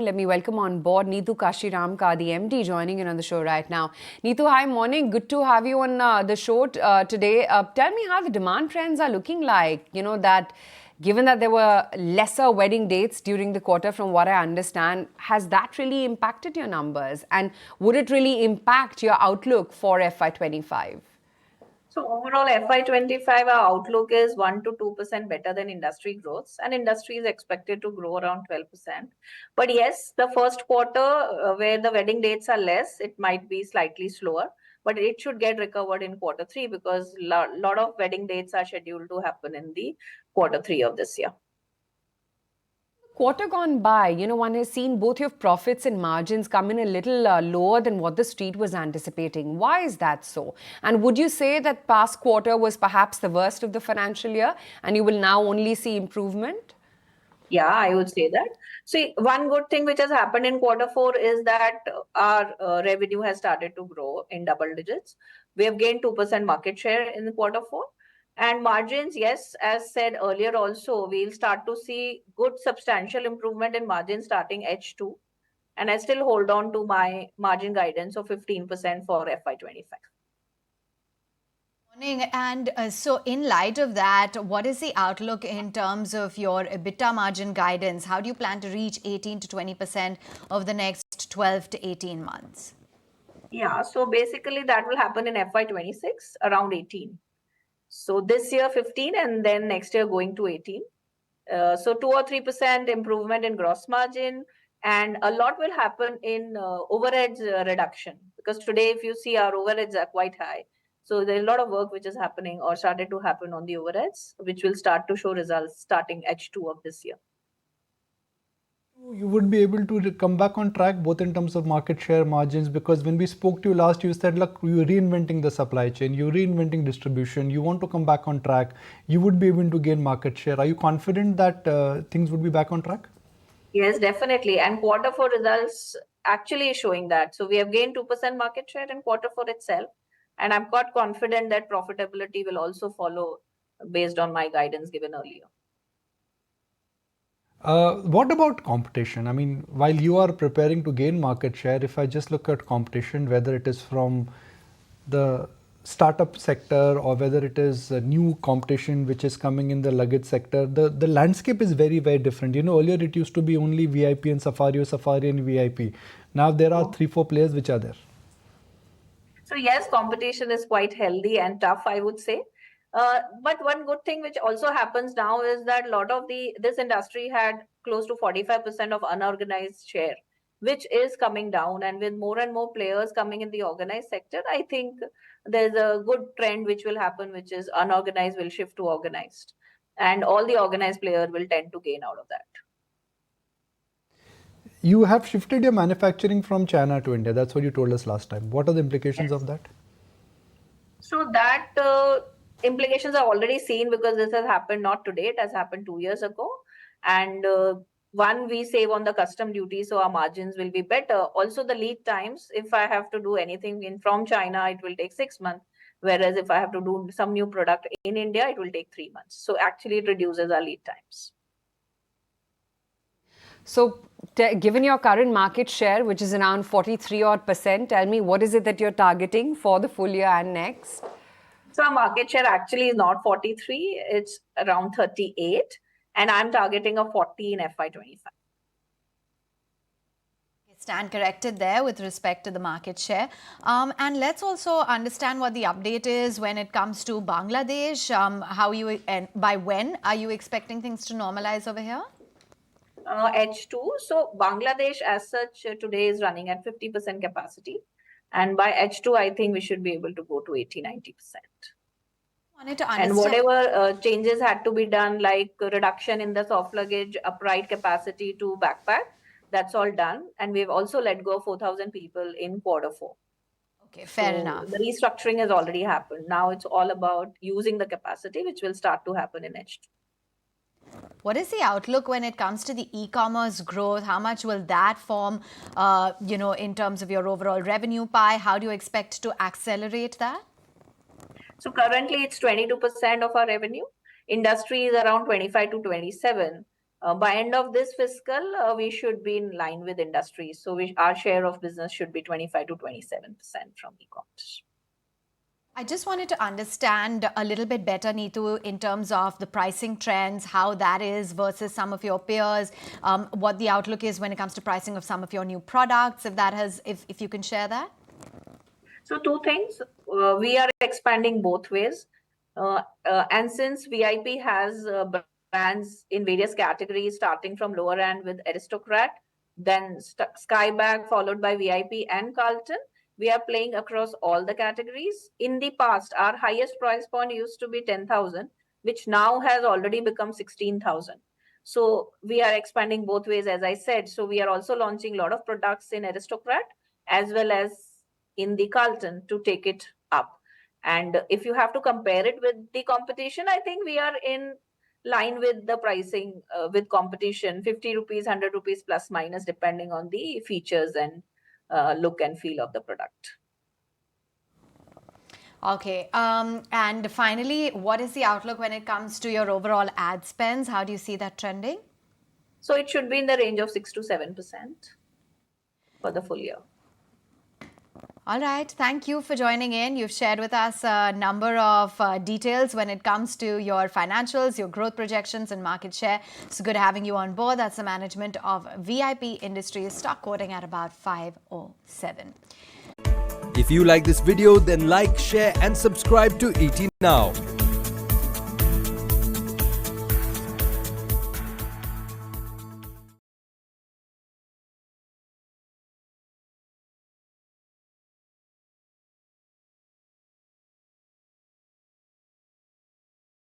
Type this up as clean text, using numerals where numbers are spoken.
Let me welcome on board Neetu Kashiramka, the MD, joining in on the show right now. Neetu, hi, morning. Good to have you on the show today. Tell me how the demand trends are looking like. That given that there were lesser wedding dates during the quarter, from what I understand, has that really impacted your numbers? And would it really impact your outlook for FY25? So overall, FY25, our outlook is 1 to 2% better than industry growth, and industry is expected to grow around 12%. But yes, the first quarter, where the wedding dates are less, it might be slightly slower, but it should get recovered in quarter three because lot of wedding dates are scheduled to happen in the quarter three of this year. Quarter gone by, one has seen both your profits and margins come in a little lower than what the street was anticipating. Why is that so? And would you say that past quarter was perhaps the worst of the financial year and you will now only see improvement? Yeah, I would say that. See, one good thing which has happened in quarter four is that our revenue has started to grow in double digits. We have gained 2% market share in quarter four. And margins, yes, as said earlier also, we'll start to see good substantial improvement in margins starting H2. And I still hold on to my margin guidance of 15% for FY25. Morning. And so in light of that, what is the outlook in terms of your EBITDA margin guidance? How do you plan to reach 18 to 20% over the next 12 to 18 months? Yeah, so basically that will happen in FY26, around 18. So this year 15 and then next year going to 18. So 2 or 3% improvement in gross margin, and a lot will happen in overheads reduction, because today if you see our overheads are quite high. So there's a lot of work which is happening or started to happen on the overheads, which will start to show results starting H2 of this year. You would be able to come back on track both in terms of market share, margins, because when we spoke to you last, you said, look, you're reinventing the supply chain, you're reinventing distribution, you want to come back on track, you would be able to gain market share. Are you confident that things would be back on track? Yes, definitely. And quarter four results actually showing that. So we have gained 2% market share in quarter four itself. And I'm quite confident that profitability will also follow based on my guidance given earlier. What about competition? I mean, while you are preparing to gain market share, if I just look at competition, whether it is from the startup sector or whether it is a new competition which is coming in the luggage sector, the landscape is very, very different. Earlier it used to be only VIP and Safari or Safari and VIP. Now there are 3-4 players which are there. So yes, competition is quite healthy and tough, I would say. But one good thing which also happens now is that a lot of this industry had close to 45% of unorganized share, which is coming down. And with more and more players coming in the organized sector, I think there's a good trend which will happen, which is unorganized will shift to organized. And all the organized players will tend to gain out of that. You have shifted your manufacturing from China to India. That's what you told us last time. What are the implications of that? So that implications are already seen, because this has happened not today, it has happened 2 years ago. And one, we save on the custom duty, so our margins will be better. Also the lead times, if I have to do anything from China, it will take 6 months. Whereas if I have to do some new product in India, it will take 3 months. So actually it reduces our lead times. So given your current market share, which is around 43 odd %, tell me, what is it that you're targeting for the full year and next? So our market share actually is not 43, it's around 38. And I'm targeting a 40 in FY25. Stand corrected there with respect to the market share. And let's also understand what the update is when it comes to Bangladesh. And by when are you expecting things to normalize over here? H2. So Bangladesh as such today is running at 50% capacity. And by H2, I think we should be able to go to 80-90%. And whatever changes had to be done, like reduction in the soft luggage upright capacity to backpack, that's all done. And we've also let go of 4,000 people in quarter four. Okay, fair enough. The restructuring has already happened. Now it's all about using the capacity, which will start to happen in H2. What is the outlook when it comes to the e-commerce growth? How much will that form, in terms of your overall revenue pie? How do you expect to accelerate that? So currently it's 22% of our revenue. Industry is around 25 to 27. By end of this fiscal, we should be in line with industry. So our share of business should be 25 to 27% from e-commerce. I just wanted to understand a little bit better, Neetu, in terms of the pricing trends, how that is versus some of your peers, what the outlook is when it comes to pricing of some of your new products, if you can share that. So two things, we are expanding both ways. And since VIP has brands in various categories, starting from lower end with Aristocrat, then Skybag followed by VIP and Carlton, we are playing across all the categories. In the past, our highest price point used to be 10,000, which now has already become 16,000. So we are expanding both ways, as I said. So we are also launching a lot of products in Aristocrat as well as in the Carlton to take it up. And if you have to compare it with the competition, I think we are in line with the pricing with competition, 50 rupees, 100 rupees plus minus, depending on the features and look and feel of the product. Okay. And finally, what is the outlook when it comes to your overall ad spends? How do you see that trending? So it should be in the range of 6 to 7% for the full year. All right. Thank you for joining in. You've shared with us a number of details when it comes to your financials, your growth projections and market share. It's good having you on board. That's the management of VIP Industries, stock quoting at about 507. If you like this video, then like, share and subscribe to ET Now.